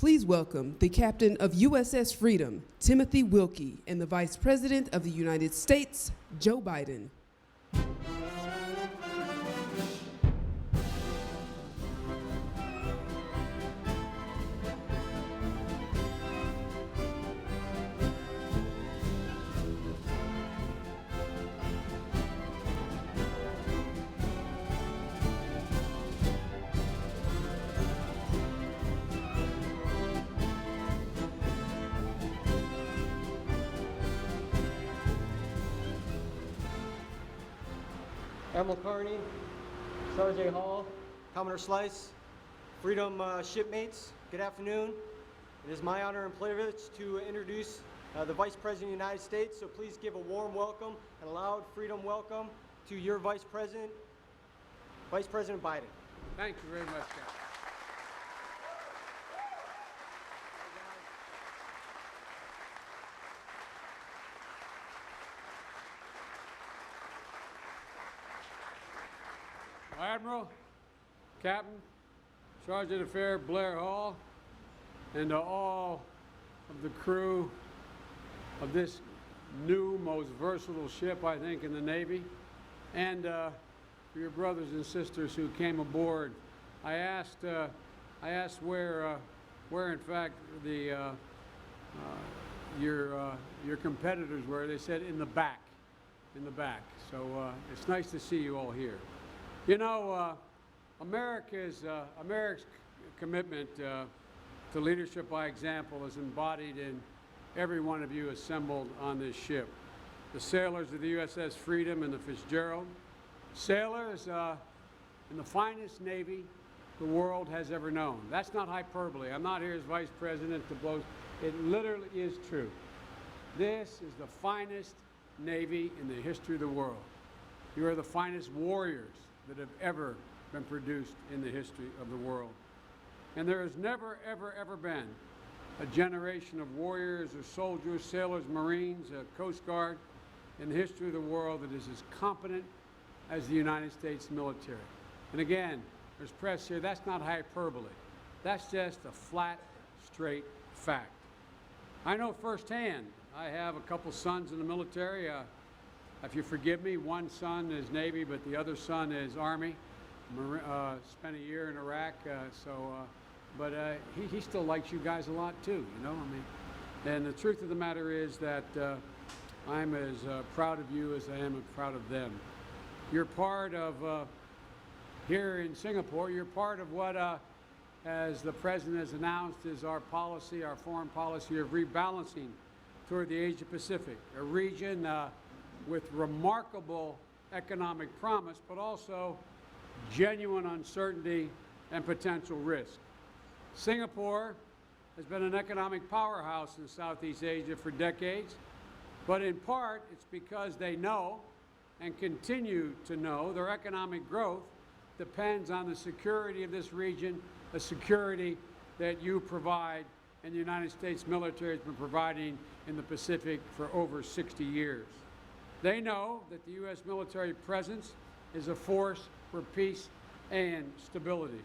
Please welcome the Captain of U.S.S. Freedom, Timothy Wilkie, and the Vice President of the United States, Joe Biden. Admiral Carney, Sergeant Hall, Commodore Slice, Freedom shipmates, good afternoon. It is my honor and privilege to introduce the Vice President of the United States, so please give a warm welcome and a loud Freedom welcome to your Vice President Biden. Thank you very much, Captain. Admiral, Captain, Sergeant of Affairs Blair Hall, and to all of the crew of this new, most versatile ship, I think, in the Navy, and for your brothers and sisters who came aboard. I asked where in fact your competitors were. They said in the back. So it's nice to see you all here. You know, America's commitment to leadership by example is embodied in every one of you assembled on this ship. The sailors of the U.S.S. Freedom and the Fitzgerald, sailors in the finest Navy the world has ever known. That's not hyperbole. I'm not here as Vice President to blow. It literally is true. This is the finest Navy in the history of the world. You are the finest warriors that have ever been produced in the history of the world. And there has never, ever been a generation of warriors or soldiers, sailors, Marines, Coast Guard in the history of the world that is as competent as the United States military. And again, there's press here, that's not hyperbole. That's just a flat, straight fact. I know firsthand, I have a couple sons in the military. If you forgive me, one son is Navy, but the other son is Army. Spent a year in Iraq, but he still likes you guys a lot too, you know? I mean, and the truth of the matter is that I'm as proud of you as I am proud of them. You're part of, here in Singapore, you're part of what, as the President has announced, is our policy, our foreign policy of rebalancing toward the Asia Pacific, a region with remarkable economic promise, but also genuine uncertainty and potential risk. Singapore has been an economic powerhouse in Southeast Asia for decades, but in part it's because they know and continue to know their economic growth depends on the security of this region, a security that you provide and the United States military has been providing in the Pacific for over 60 years. They know that the U.S. military presence is a force for peace and stability.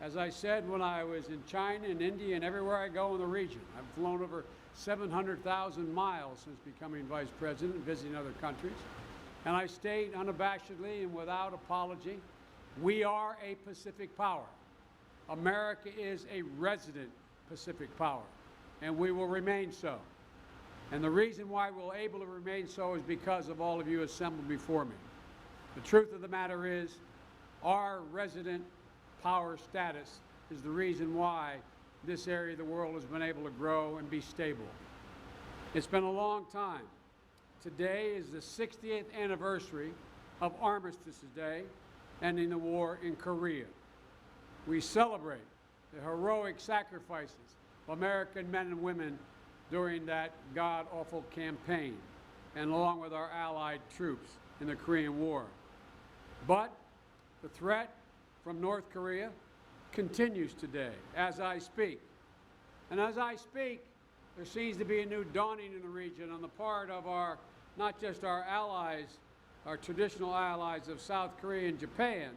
As I said when I was in China and India and everywhere I go in the region, I've flown over 700,000 miles since becoming Vice President, visiting other countries, and I state unabashedly and without apology, we are a Pacific power. America is a resident Pacific power, and we will remain so. And the reason why we're able to remain so is because of all of you assembled before me. The truth of the matter is, our resident power status is the reason why this area of the world has been able to grow and be stable. It's been a long time. Today is the 60th anniversary of Armistice Day, ending the war in Korea. We celebrate the heroic sacrifices of American men and women during that god-awful campaign, and along with our allied troops in the Korean War. But the threat from North Korea continues today as I speak. And as I speak, there seems to be a new dawning in the region on the part of our, not just our allies, our traditional allies of South Korea and Japan,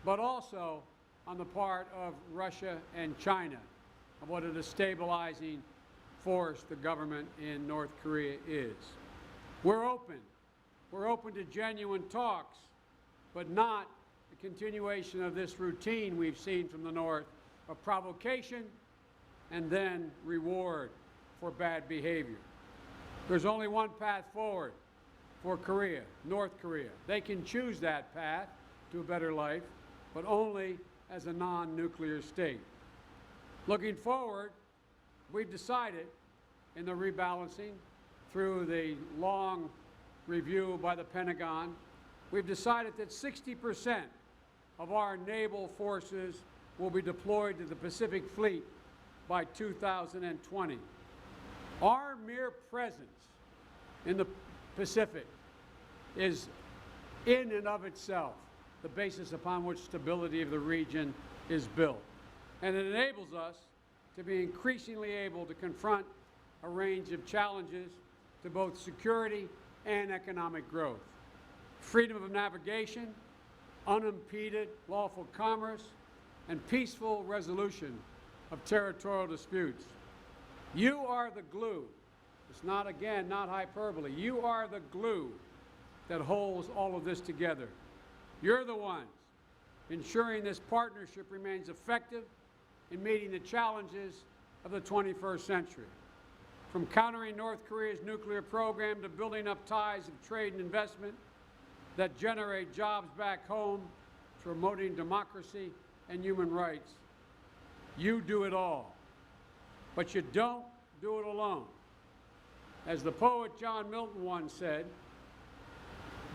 but also on the part of Russia and China. of what a destabilizing force the government in North Korea is. We're open. We're open to genuine talks, but not the continuation of this routine we've seen from the North of provocation and then reward for bad behavior. There's only one path forward for Korea, North Korea. They can choose that path to a better life, but only as a non-nuclear state. Looking forward, we've decided in the rebalancing through the long review by the Pentagon, we've decided that 60% of our naval forces will be deployed to the Pacific Fleet by 2020. Our mere presence in the Pacific is in and of itself the basis upon which stability of the region is built. And it enables us to be increasingly able to confront a range of challenges to both security and economic growth. Freedom of navigation, unimpeded lawful commerce, and peaceful resolution of territorial disputes. You are the glue. It's not, again, not hyperbole. You are the glue that holds all of this together. You're the ones ensuring this partnership remains effective in meeting the challenges of the 21st century. From countering North Korea's nuclear program to building up ties of trade and investment that generate jobs back home, to promoting democracy and human rights. You do it all. But you don't do it alone. As the poet John Milton once said,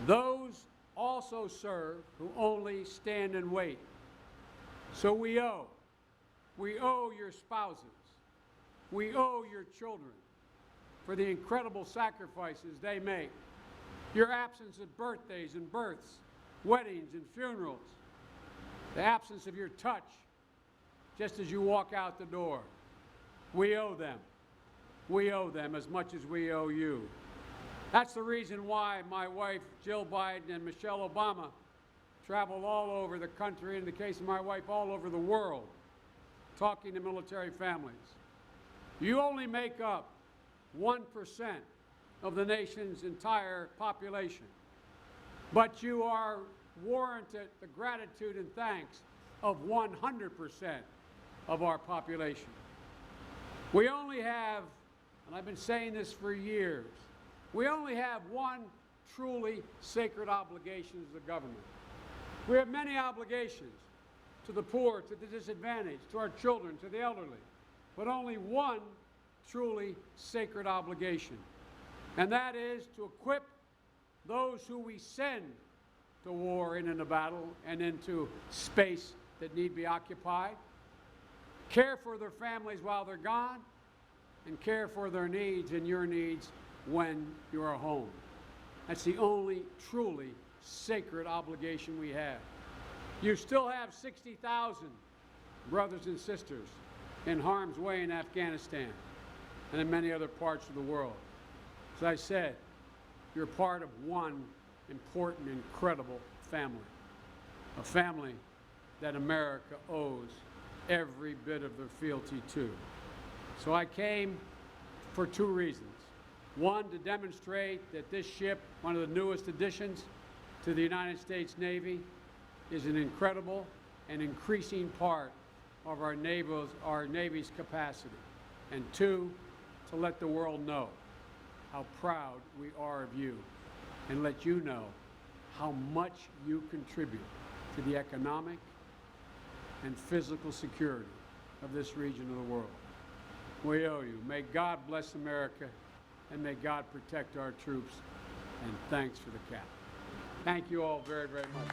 those also serve who only stand and wait. So we owe your spouses, we owe your children for the incredible sacrifices they make, your absence at birthdays and births, weddings and funerals, the absence of your touch just as you walk out the door. We owe them. We owe them as much as we owe you. That's the reason why my wife, Jill Biden, and Michelle Obama travel all over the country, in the case of my wife, all over the world, talking to military families. You only make up 1% of the nation's entire population, but you are warranted the gratitude and thanks of 100% of our population. We only have, and I've been saying this for years, we only have one truly sacred obligation as the government. We have many obligations to the poor, to the disadvantaged, to our children, to the elderly, but only one truly sacred obligation, and that is to equip those who we send to war and into battle and into space that need be occupied, care for their families while they're gone, and care for their needs and your needs when you are home. That's the only truly sacred obligation we have. You still have 60,000 brothers and sisters in harm's way in Afghanistan and in many other parts of the world. As I said, you're part of one important, incredible family, a family that America owes every bit of their fealty to. So I came for two reasons. One, to demonstrate that this ship, one of the newest additions to the United States Navy, is an incredible and increasing part of our Navy's capacity. And two, to let the world know how proud we are of you and let you know how much you contribute to the economic and physical security of this region of the world. We owe you. May God bless America, and may God protect our troops, and thanks for the cap. Thank you all very, very much.